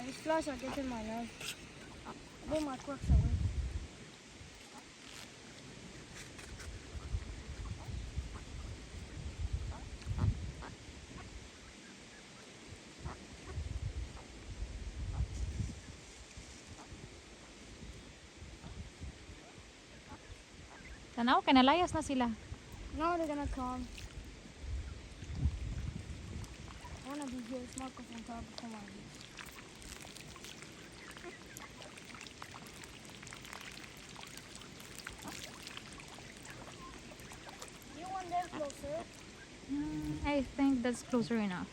these flies are getting my nerve. They my quirks away. Tanaw, kanalayas na sila. No, they're gonna come. I wanna be here. It's Marco from top. Come on. You want them closer? I think that's closer enough.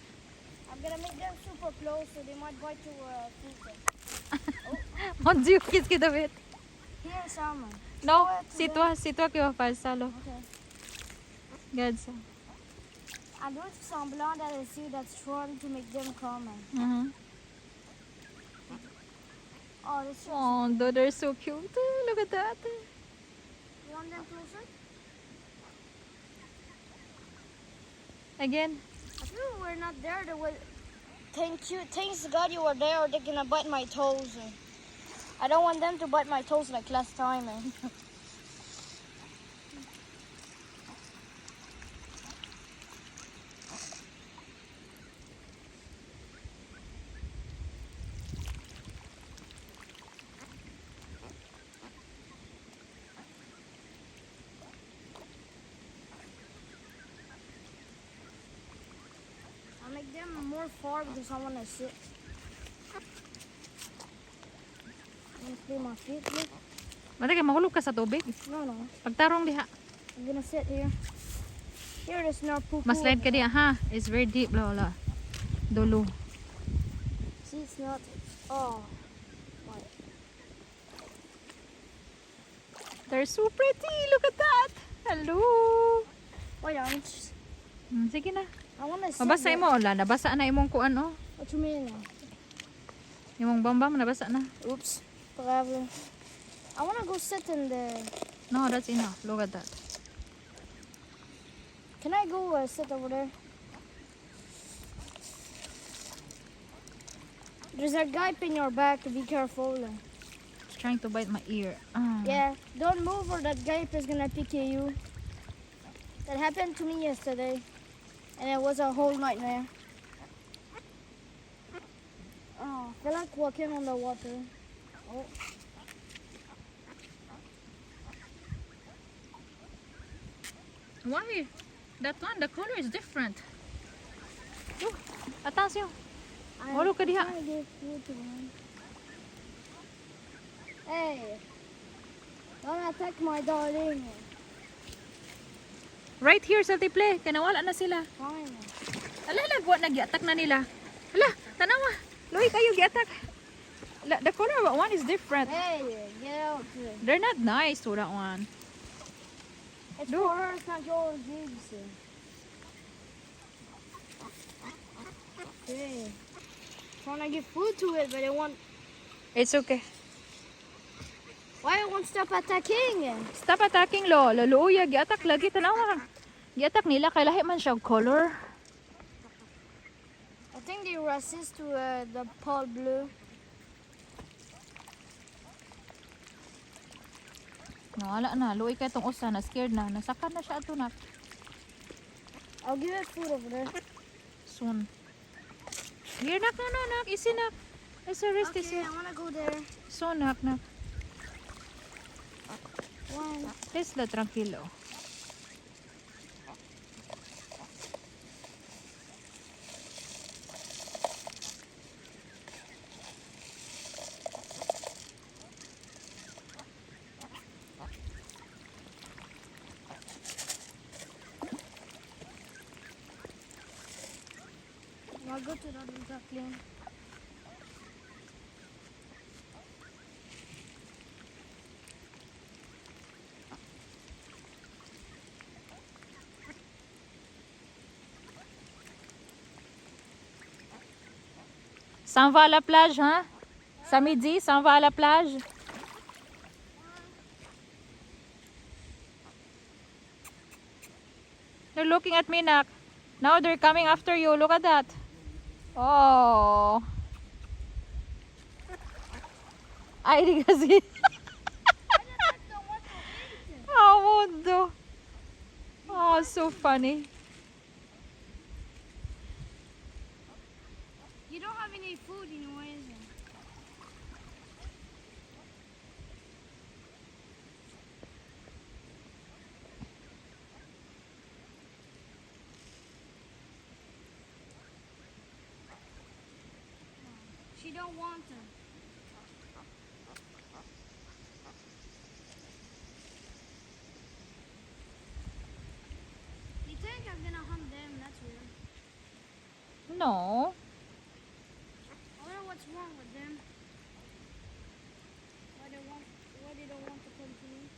I'm gonna make them super close so they might bite your food. Mon Dieu, qu'est-ce que David? Here, Salmon. No, c'est toi qui vas faire ça là. Okay. Regarde ça. I do it semblant that I see that's trying to make them come. Oh, this is. Oh, they're so cute. Look at that. You want them closer? Again. If you were not there, they would. Thanks God you were there, or they're gonna bite my toes. I don't want them to bite my toes like last time. I'll make them more far because I want to sit. I'm gonna clean my feet. Look. Mata kay mahulog ka sa tubig. No, no. Pagtarong diha. I'm gonna sit here. Here, there's no poo. Mas slide ka diha ha. It's very deep lola. Dolo. See, it's not. Oh. My. They're so pretty. Look at that. Hello. Wait, Sige na. I want to sit. Mabasa there. mo. Wala, nabasa na imong kuan oh. What you mean? Imong bambam nabasa na. Oops. Forever. I want to go sit in there. No, that's enough. Look at that. Can I go sit over there? There's a guy in your back. Be careful. It's trying to bite my ear. Yeah, don't move or that guy is gonna pick you. That happened to me yesterday, and it was a whole nightmare. Oh, I feel like walking on the water. Oh. Why? That one, the color is different. Look, attention. Walo ka diha. I'm trying to give food to him. Hey, don't attack my darling. Right here sa tiple. Kanawala na sila. Fine. Ala, buwan na gi-attack na nila. Ala, tanawa. Loy kayo gi-attack. The color of that one is different. Hey, get out. They're not nice to that one. It's for her, it's not yours, Jigs. Hey. Trying to give food to it, but it won't. It's okay. Why it won't stop attacking? Stop attacking lo. Laluya, gi-attack lagi. Tanawa. Gi-attack nila kay lahi man siya color. I think they resist to the pale blue. Nawala na. Luoy kay tong usa. Na-scared na. Nasakan na siya ato na. I'll give it food over there. Soon. Here, nak. Easy, nak. It's a rest, Okay, I wanna go there. So, nak. One. Tesla, tranquilo. I'll go to that one, clean. S'en va à la plage, hein? Samedi, s'en va à la plage. They're looking at me, nak. Now they're coming after you. Look at that. Oh. Ay, di kasi. Oh, mundo. Oh, so funny. You don't have any food anyways. She don't want to. You think I'm gonna hunt them? That's weird. No. I wonder what's wrong with them. Why they don't want to come to me?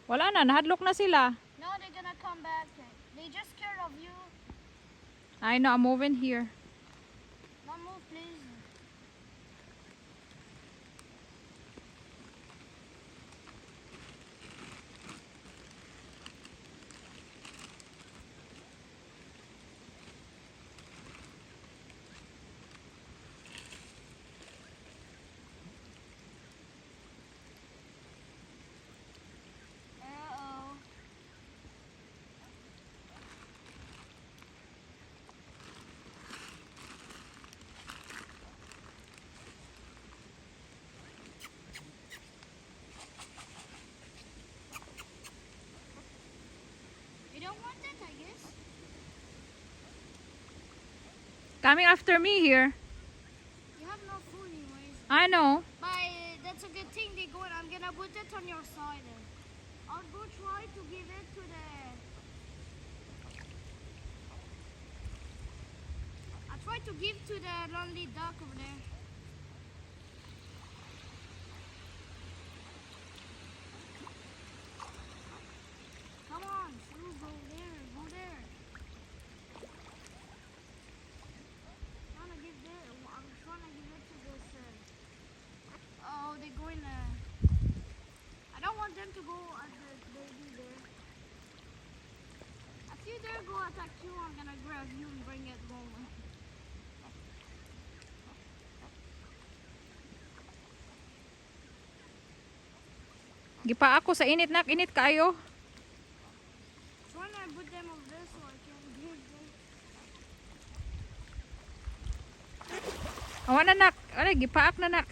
Wala na, nahadlok na sila. No, they're gonna come back. They just scared of you. I know, I'm moving here. Don't move, please. Uh-oh. You don't want it, I guess. Coming after me here. You have no food anyways. I know. But that's a good thing they going. I'm gonna put it on your side. I'll go try to give it to the. I'll try to give to the lonely duck over there. Come on, Sue, go there, go there. I'm trying to give it. I'm trying to give it to this. Oh, they're going. I don't want them to go at the baby there. If you dare go attack you, I'm gonna grab you and bring it home. Gipa ako sa init nak, init kayo. Trying to put them over there so I can give them. Awan na nak, gipaak na nak.